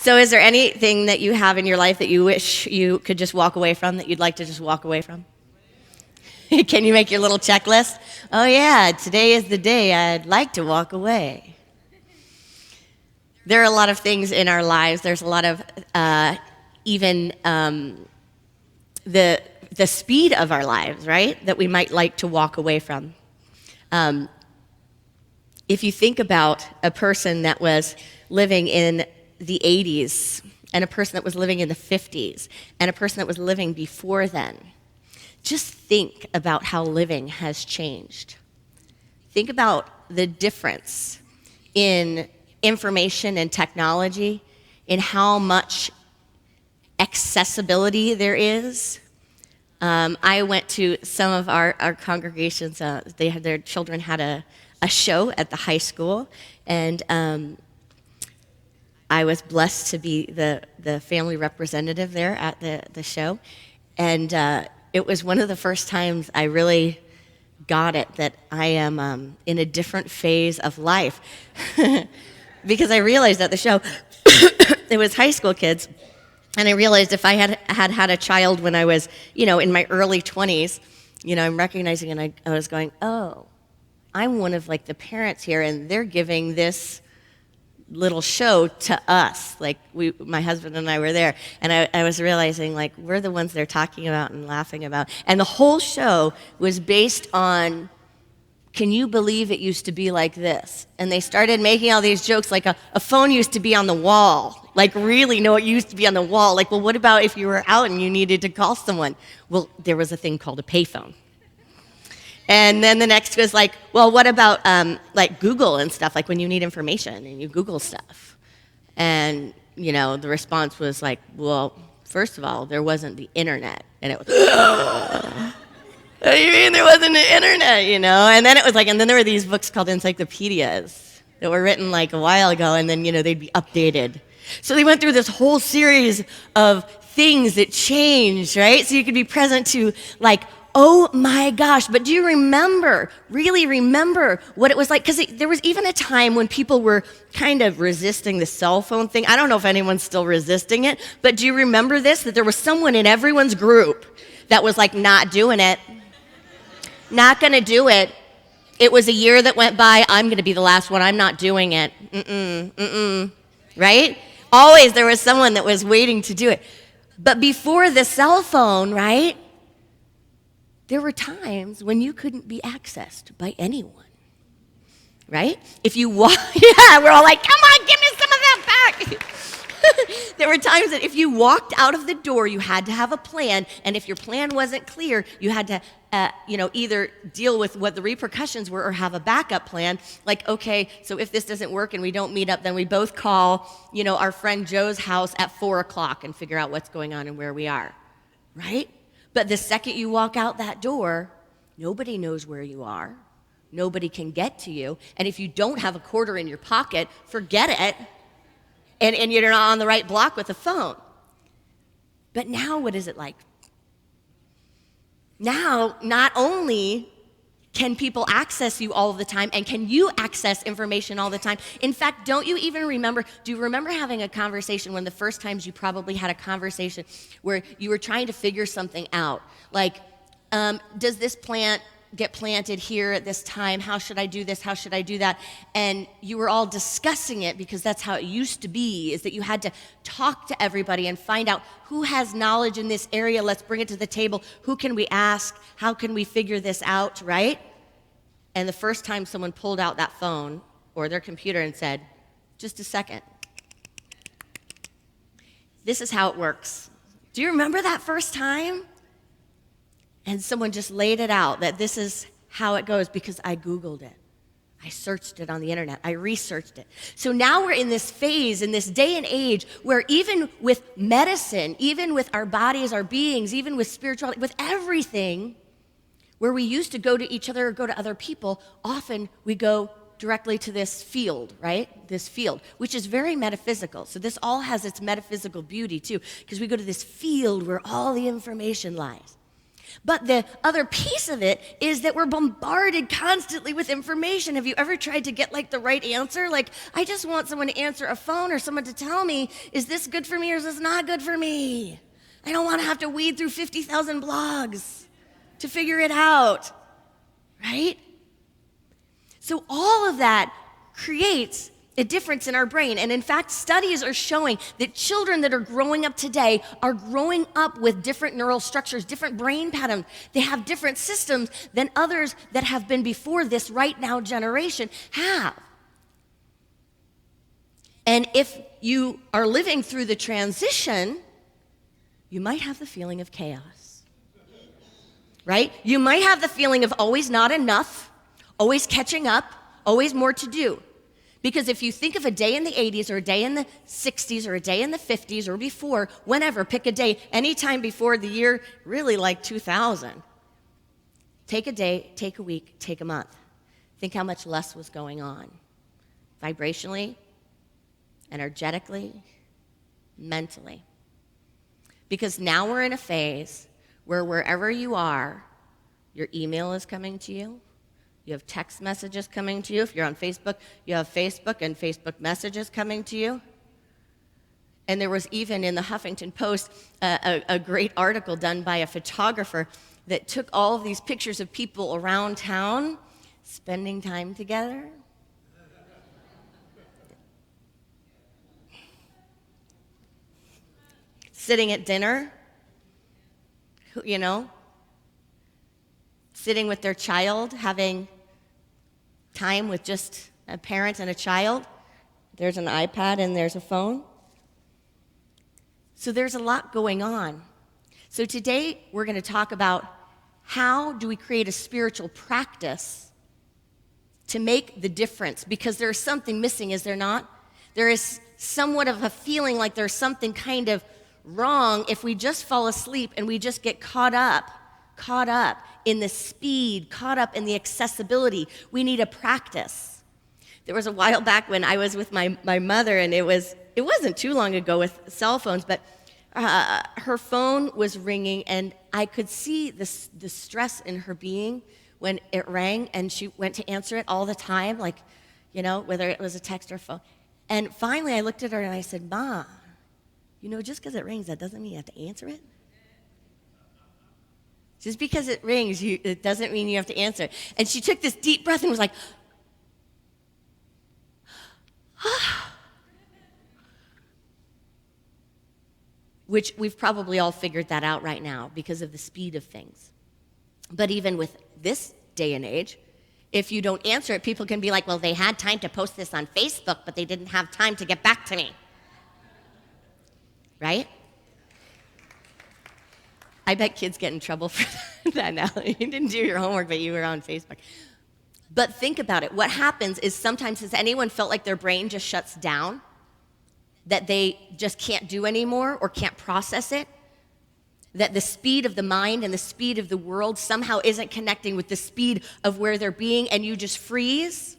So is there anything that you have in your life that you wish you could just walk away from, that you'd like to just walk away from? Can you make your little checklist? Oh yeah, today is the day I'd like to walk away. There are a lot of things in our lives. There's a lot of even the speed of our lives, right, that we might like to walk away from. If you think about a person that was living in the 80s and a person that was living in the 50s and a person that was living before then, just think about how living has changed. Think about the difference in information and technology, in how much accessibility there is. I went to some of our congregations. Their children had a show at the high school, and I was blessed to be the family representative there at the show. And it was one of the first times I really got it, that I am in a different phase of life. Because I realized at the show, it was high school kids, and I realized if I had a child when I was, in my early 20s, I'm recognizing, and I was going, oh, I'm one of the parents here, and they're giving this little show to us. My husband and I were there, and I was realizing we're the ones they're talking about and laughing about. And the whole show was based on, can you believe it used to be like this? And they started making all these jokes, a phone used to be on the wall. Really, no, it used to be on the wall. Well, what about if you were out and you needed to call someone? Well, there was a thing called a payphone. And then the next was well, what about Google and stuff, when you need information and you Google stuff? And, the response was well, first of all, there wasn't the internet. And it was, what do you mean there wasn't the internet, And then it was and then there were these books called encyclopedias that were written a while ago, and then, they'd be updated. So they went through this whole series of things that changed, right? So you could be present to oh my gosh, but do you really remember what it was like? Because there was even a time when people were kind of resisting the cell phone thing. I don't know if anyone's still resisting it, but do you remember this? That there was someone in everyone's group that was not doing it, not gonna do it. It was a year that went by, I'm gonna be the last one, I'm not doing it, right? Always there was someone that was waiting to do it. But before the cell phone, right, there were times when you couldn't be accessed by anyone, right? If you we're all come on, give me some of that back. There were times that if you walked out of the door, you had to have a plan, and if your plan wasn't clear, you had to, either deal with what the repercussions were or have a backup plan. Okay, so if this doesn't work and we don't meet up, then we both call, our friend Joe's house at 4:00 and figure out what's going on and where we are, right? But the second you walk out that door, nobody knows where you are. Nobody can get to you. And if you don't have a quarter in your pocket, forget it. And you're not on the right block with the phone. But now, what is it like? Now, not only can people access you all the time, and can you access information all the time? In fact, do you remember having a conversation, one of the first times you probably had a conversation where you were trying to figure something out? Does this plant get planted here at this time? How should I do this? How should I do that? And you were all discussing it, because that's how it used to be, is that you had to talk to everybody and find out who has knowledge in this area. Let's bring it to the table. Who can we ask? How can we figure this out, right? And the first time someone pulled out that phone or their computer and said, just a second, this is how it works. Do you remember that first time? And someone just laid it out, that this is how it goes, because I Googled it. I searched it on the internet. I researched it. So now we're in this phase, in this day and age, where even with medicine, even with our bodies, our beings, even with spirituality, with everything, where we used to go to each other or go to other people, often we go directly to this field, right? This field, which is very metaphysical. So this all has its metaphysical beauty too, because we go to this field where all the information lies. But the other piece of it is that we're bombarded constantly with information. Have you ever tried to get like the right answer? Like, I just want someone to answer a phone or someone to tell me, is this good for me or is this not good for me? I don't want to have to weed through 50,000 blogs to figure it out, right? So all of that creates a difference in our brain. And in fact, studies are showing that children that are growing up today are growing up with different neural structures, different brain patterns. They have different systems than others that have been before this right now generation have. And if you are living through the transition, you might have the feeling of chaos, right? You might have the feeling of always not enough, always catching up, always more to do. Because if you think of a day in the 80s or a day in the 60s or a day in the 50s or before, whenever, pick a day, anytime before the year, really like 2000. Take a day, take a week, take a month. Think how much less was going on. Vibrationally, energetically, mentally. Because now we're in a phase where wherever you are, your email is coming to you. You have text messages coming to you. If you're on Facebook, you have Facebook and Facebook messages coming to you. And there was even in the Huffington Post a great article done by a photographer that took all of these pictures of people around town spending time together. Sitting at dinner, you know, sitting with their child, having time with just a parent and a child. There's an iPad and there's a phone. So there's a lot going on. So today we're going to talk about how do we create a spiritual practice to make the difference, because there's something missing, is there not? There is somewhat of a feeling like there's something kind of wrong if we just fall asleep and we just get caught up in the speed, caught up in the accessibility. We need a practice. There was a while back when I was with my mother, and it wasn't too long ago with cell phones, but her phone was ringing, and I could see the stress in her being when it rang, and she went to answer it all the time, like, you know, whether it was a text or phone. And finally I looked at her and I said, Ma, you know, just because it rings, that doesn't mean you have to answer it. Just because it rings, it doesn't mean you have to answer it. And she took this deep breath and was like, which we've probably all figured that out right now because of the speed of things. But even with this day and age, if you don't answer it, people can be like, well, they had time to post this on Facebook, but they didn't have time to get back to me. Right? I bet kids get in trouble for that now. You didn't do your homework, but you were on Facebook. But think about it. What happens is sometimes, has anyone felt like their brain just shuts down? That they just can't do anymore or can't process it? That the speed of the mind and the speed of the world somehow isn't connecting with the speed of where they're being, and you just freeze?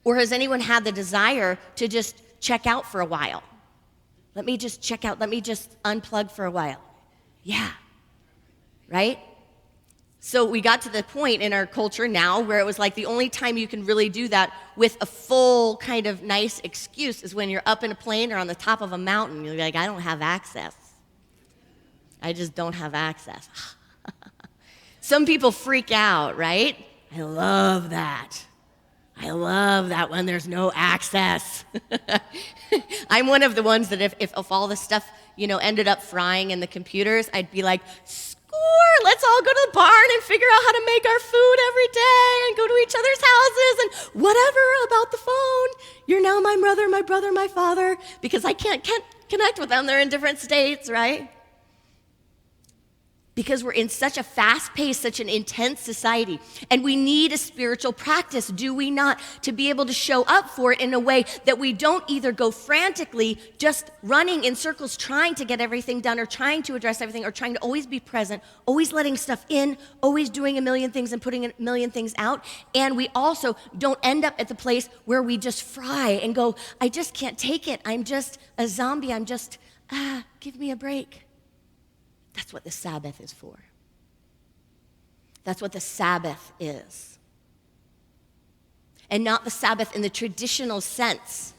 Or has anyone had the desire to just check out for a while? Let me just check out. Let me just unplug for a while. Yeah, right? So we got to the point in our culture now where it was like the only time you can really do that with a full kind of nice excuse is when you're up in a plane or on the top of a mountain. You're like, I don't have access. I just don't have access. Some people freak out, right? I love that. I love that when there's no access. I'm one of the ones that if all the stuff, you know, ended up frying in the computers, I'd be like, score, let's all go to the barn and figure out how to make our food every day and go to each other's houses and whatever about the phone. You're now my brother, my father, because I can't connect with them. They're in different states, right? Because we're in such a fast-paced, such an intense society. And we need a spiritual practice, do we not, to be able to show up for it in a way that we don't either go frantically just running in circles trying to get everything done or trying to address everything or trying to always be present, always letting stuff in, always doing a million things and putting a million things out. And we also don't end up at the place where we just fry and go, I just can't take it. I'm just a zombie. I'm just, give me a break. That's what the Sabbath is for. That's what the Sabbath is. And not the Sabbath in the traditional sense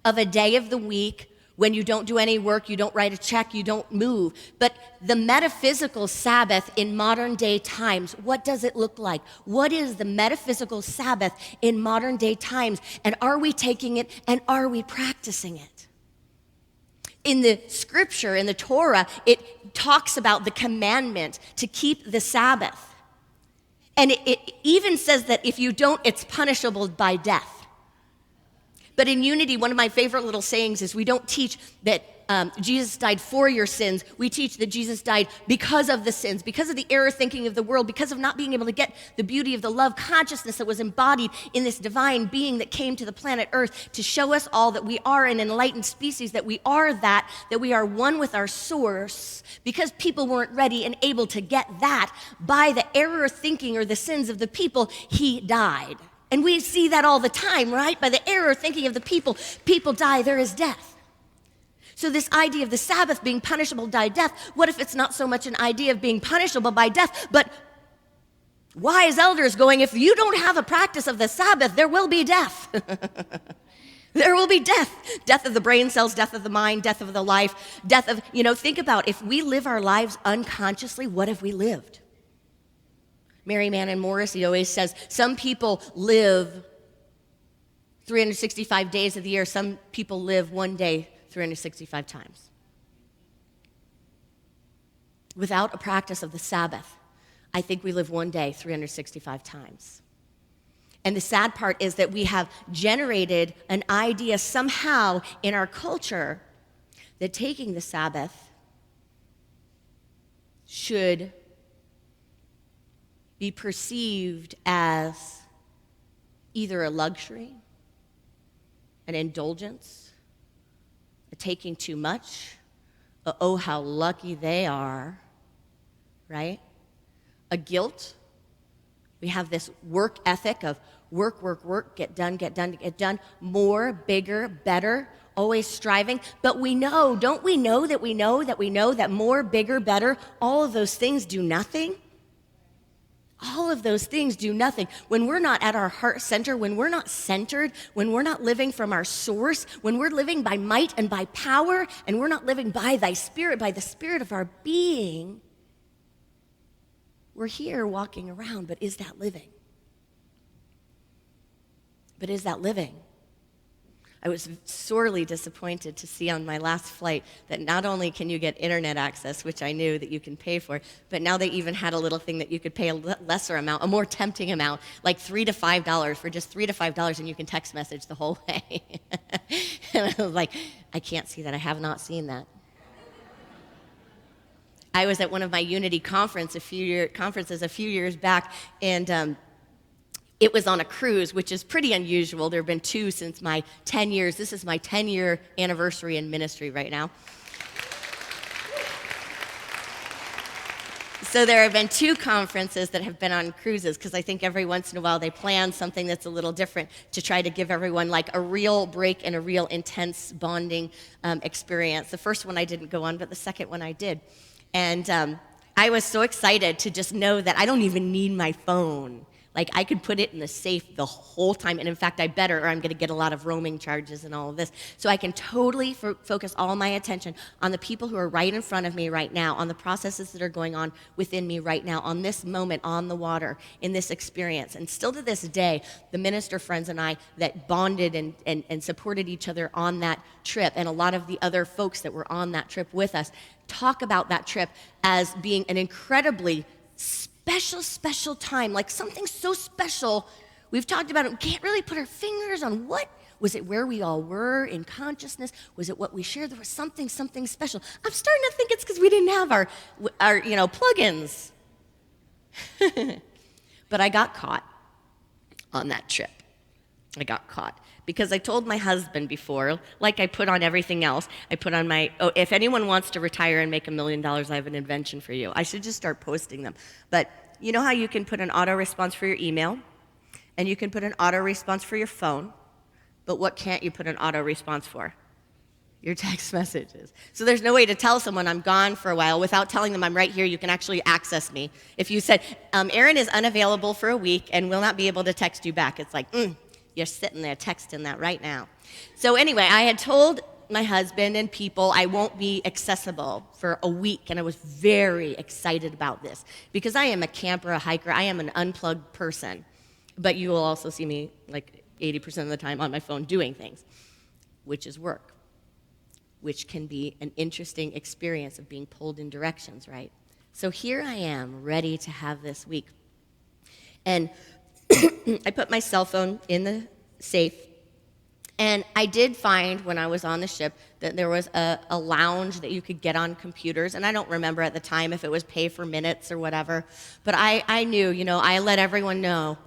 of a day of the week when you don't do any work, you don't write a check, you don't move. But the metaphysical Sabbath in modern day times, what does it look like? What is the metaphysical Sabbath in modern day times? And are we taking it and are we practicing it? In the scripture, in the Torah, it talks about the commandment to keep the Sabbath. And it even says that if you don't, it's punishable by death. But in Unity, one of my favorite little sayings is we don't teach that Jesus died for your sins. We teach that Jesus died because of the sins, because of the error thinking of the world, because of not being able to get the beauty of the love consciousness that was embodied in this divine being that came to the planet Earth to show us all that we are an enlightened species, that we are that we are one with our source. Because people weren't ready and able to get that by the error thinking or the sins of the people, he died. And we see that all the time, right? By the error thinking of the people die, there is death. So this idea of the Sabbath being punishable by death, what if it's not so much an idea of being punishable by death, but wise elders going, if you don't have a practice of the Sabbath, there will be death. There will be death. Death of the brain cells, death of the mind, death of the life, death of, think about if we live our lives unconsciously, what have we lived? Mary Mann Morrissey always says, some people live 365 days of the year. Some people live one day 365 times. Without a practice of the Sabbath, I think we live one day 365 times. And the sad part is that we have generated an idea somehow in our culture that taking the Sabbath should be perceived as either a luxury, an indulgence, a taking too much, a oh, how lucky they are, right? A guilt. We have this work ethic of work, get done, more, bigger, better, always striving. But we know, don't we know that more, bigger, better, all of those things do nothing? All of those things do nothing. When we're not at our heart center, when we're not centered, when we're not living from our source, when we're living by might and by power, and we're not living by thy spirit, by the spirit of our being, we're here walking around, but is that living? But is that living? I was sorely disappointed to see on my last flight that not only can you get internet access, which I knew that you can pay for, but now they even had a little thing that you could pay a lesser amount, a more tempting amount, like $3 to $5 for just $3 to $5, and you can text message the whole way. And I was like, I can't see that. I have not seen that. I was at one of my Unity conferences a few years back, and it was on a cruise, which is pretty unusual. There have been 2 since my 10 years. This is my 10-year anniversary in ministry right now. So there have been 2 conferences that have been on cruises, because I think every once in a while they plan something that's a little different to try to give everyone like a real break and a real intense bonding experience. The first one I didn't go on, but the second one I did. And I was so excited to just know that I don't even need my phone. Like, I could put it in the safe the whole time, and in fact, I better, or I'm going to get a lot of roaming charges and all of this. So I can totally focus all my attention on the people who are right in front of me right now, on the processes that are going on within me right now, on this moment, on the water, in this experience. And still to this day, the minister friends and I that bonded and supported each other on that trip, and a lot of the other folks that were on that trip with us, talk about that trip as being an incredibly special time, like something so special. We've talked about it. We can't really put our fingers on what. Was it where we all were in consciousness? Was it what we shared? There was something special. I'm starting to think it's because we didn't have our plugins. But I got caught on that trip. I got caught because I told my husband before, like I put on everything else, I put on if anyone wants to retire and make $1 million, I have an invention for you. I should just start posting them. But you know how you can put an auto response for your email, and you can put an auto response for your phone, but what can't you put an auto response for? your text messages. So there's no way to tell someone I'm gone for a while without telling them I'm right here. You can actually access me. If you said, Erin is unavailable for a week and will not be able to text you back, it's like, you're sitting there texting that right now. So anyway, I had told my husband and people I won't be accessible for a week, and I was very excited about this because I am a camper, a hiker. I am an unplugged person, but you will also see me like 80% of the time on my phone doing things, which is work, which can be an interesting experience of being pulled in directions, right? So here I am, ready to have this week. And I put my cell phone in the safe, and I did find when I was on the ship that there was a lounge that you could get on computers, and I don't remember at the time if it was pay for minutes or whatever, but I knew, I let everyone know,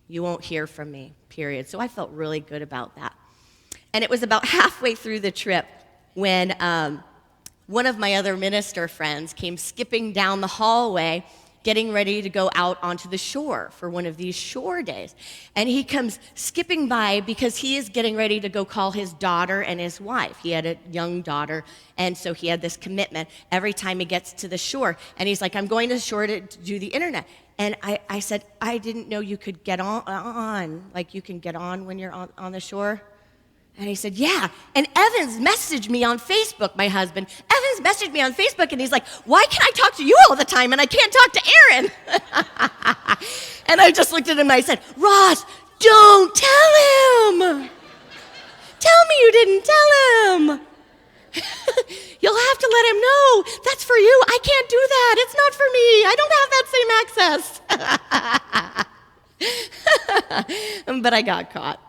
you won't hear from me, period. So I felt really good about that. And it was about halfway through the trip when one of my other minister friends came skipping down the hallway getting ready to go out onto the shore for one of these shore days. And he comes skipping by because he is getting ready to go call his daughter and his wife. He had a young daughter, and so he had this commitment every time he gets to the shore. And he's like, I'm going to the shore to do the internet. And I said, I didn't know you could get on, like you can get on when you're on the shore. And he said, yeah. And Evans messaged me on Facebook, my husband. Evans messaged me on Facebook, and he's like, why can I talk to you all the time and I can't talk to Erin? And I just looked at him and I said, Ross, don't tell him. Tell me you didn't tell him. You'll have to let him know. That's for you. I can't do that. It's not for me. I don't have that same access. But I got caught.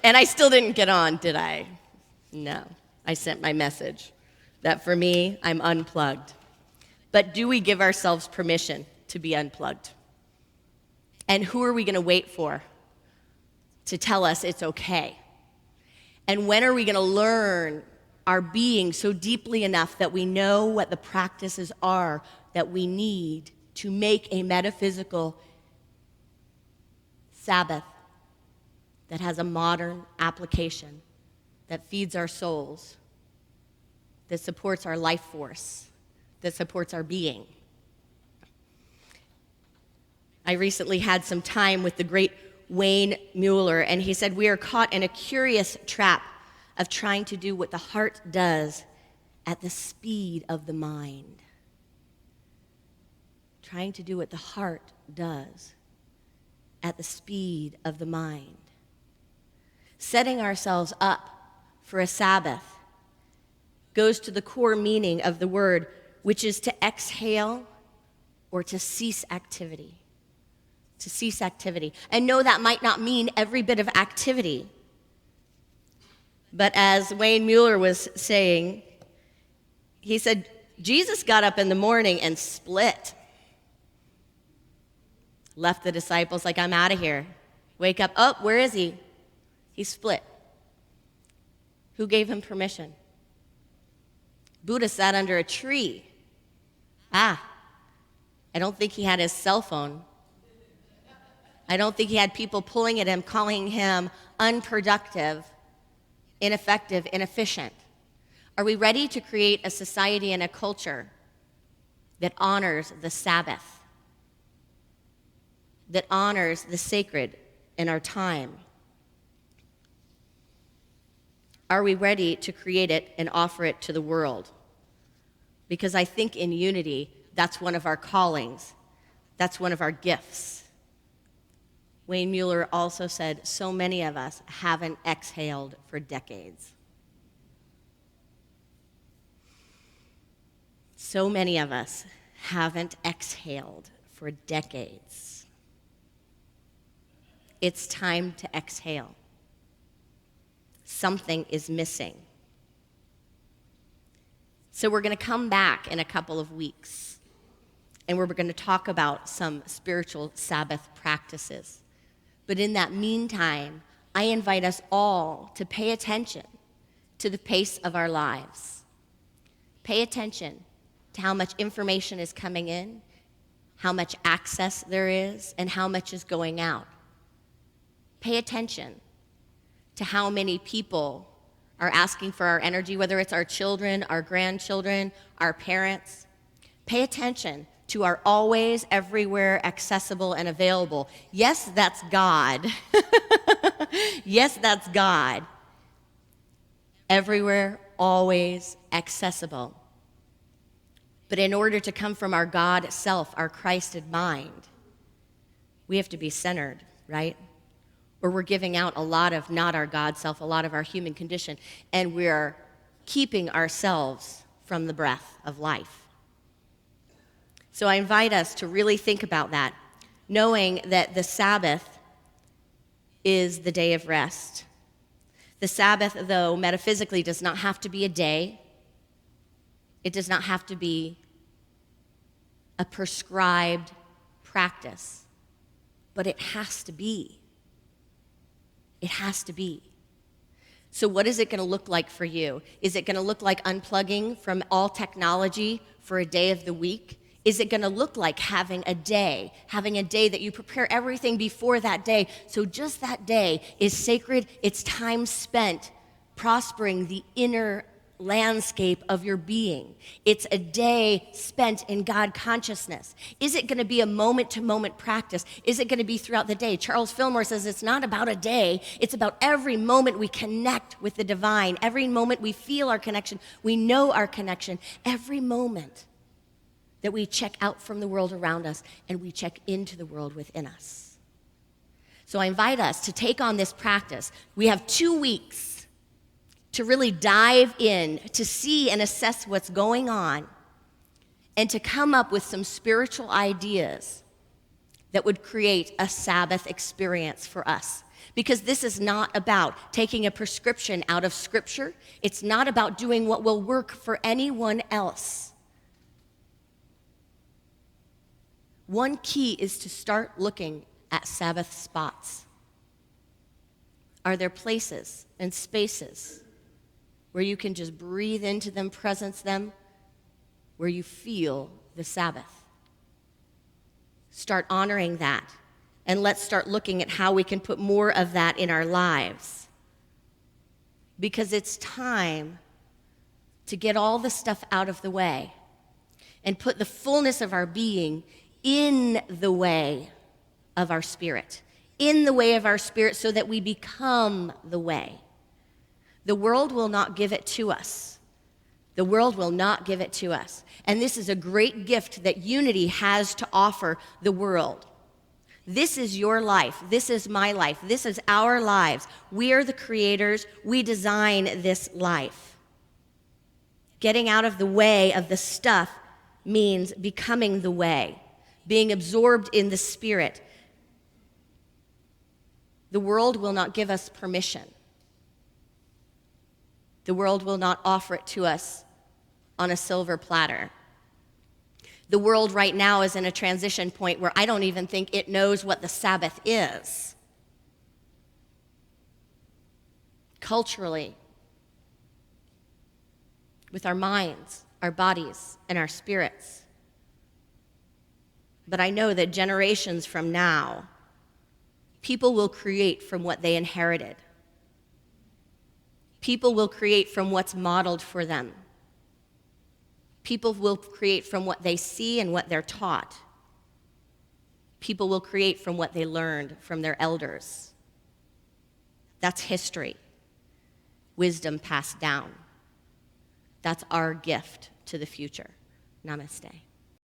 And I still didn't get on, did I? No. I sent my message that for me, I'm unplugged. But do we give ourselves permission to be unplugged? And who are we going to wait for to tell us it's okay? And when are we going to learn our being so deeply enough that we know what the practices are that we need to make a metaphysical Sabbath that has a modern application, that feeds our souls, that supports our life force, that supports our being? I recently had some time with the great Wayne Mueller, and he said, we are caught in a curious trap of trying to do what the heart does at the speed of the mind. Trying to do what the heart does at the speed of the mind. Setting ourselves up for a Sabbath goes to the core meaning of the word, which is to exhale or to cease activity. To cease activity. And no, that might not mean every bit of activity. But as Wayne Mueller was saying, he said, Jesus got up in the morning and split. Left the disciples like, I'm out of here. Wake up. Oh, where is he? He split. Who gave him permission? Buddha sat under a tree. I don't think he had his cell phone. I don't think he had people pulling at him, calling him unproductive, ineffective, inefficient. Are we ready to create a society and a culture that honors the Sabbath, that honors the sacred in our time? Are we ready to create it and offer it to the world? Because I think in unity, that's one of our callings. That's one of our gifts. Wayne Mueller also said, so many of us haven't exhaled for decades. So many of us haven't exhaled for decades. It's time to exhale. Something is missing. So we're going to come back in a couple of weeks, and we're going to talk about some spiritual Sabbath practices. But in that meantime, I invite us all to pay attention to the pace of our lives. Pay attention to how much information is coming in, how much access there is, and how much is going out. Pay attention to how many people are asking for our energy, whether it's our children, our grandchildren, our parents. Pay attention to our always, everywhere, accessible, and available. Yes, that's God. Yes, that's God. Everywhere, always, accessible. But in order to come from our God self, our Christed mind, we have to be centered, right? Or we're giving out a lot of not our God self, a lot of our human condition, and we're keeping ourselves from the breath of life. So I invite us to really think about that, knowing that the Sabbath is the day of rest. The Sabbath, though, metaphysically does not have to be a day. It does not have to be a prescribed practice, but it has to be. It has to be. So what is it going to look like for you? Is it going to look like unplugging from all technology for a day of the week? Is it going to look like having a day that you prepare everything before that day, so just that day is sacred, it's time spent prospering the inner landscape of your being. It's a day spent in God consciousness. Is it going to be a moment-to-moment practice? Is it going to be throughout the day? Charles Fillmore says it's not about a day, it's about every moment we connect with the divine, every moment we feel our connection, we know our connection, every moment that we check out from the world around us and we check into the world within us. So I invite us to take on this practice. We have 2 weeks to really dive in, to see and assess what's going on, and to come up with some spiritual ideas that would create a Sabbath experience for us. Because this is not about taking a prescription out of Scripture. It's not about doing what will work for anyone else. One key is to start looking at Sabbath spots. Are there places and spaces where you can just breathe into them, presence them, where you feel the Sabbath? Start honoring that, and let's start looking at how we can put more of that in our lives. Because it's time to get all the stuff out of the way and put the fullness of our being in the way of our spirit, so that we become the way. The world will not give it to us. The world will not give it to us. And this is a great gift that unity has to offer the world. This is your life. This is my life. This is our lives. We are the creators. We design this life. Getting out of the way of the stuff means becoming the way, being absorbed in the Spirit. The world will not give us permission. The world will not offer it to us on a silver platter. The world right now is in a transition point where I don't even think it knows what the Sabbath is. Culturally, with our minds, our bodies, and our spirits. But I know that generations from now, people will create from what they inherited. People will create from what's modeled for them. People will create from what they see and what they're taught. People will create from what they learned from their elders. That's history. Wisdom passed down. That's our gift to the future. Namaste.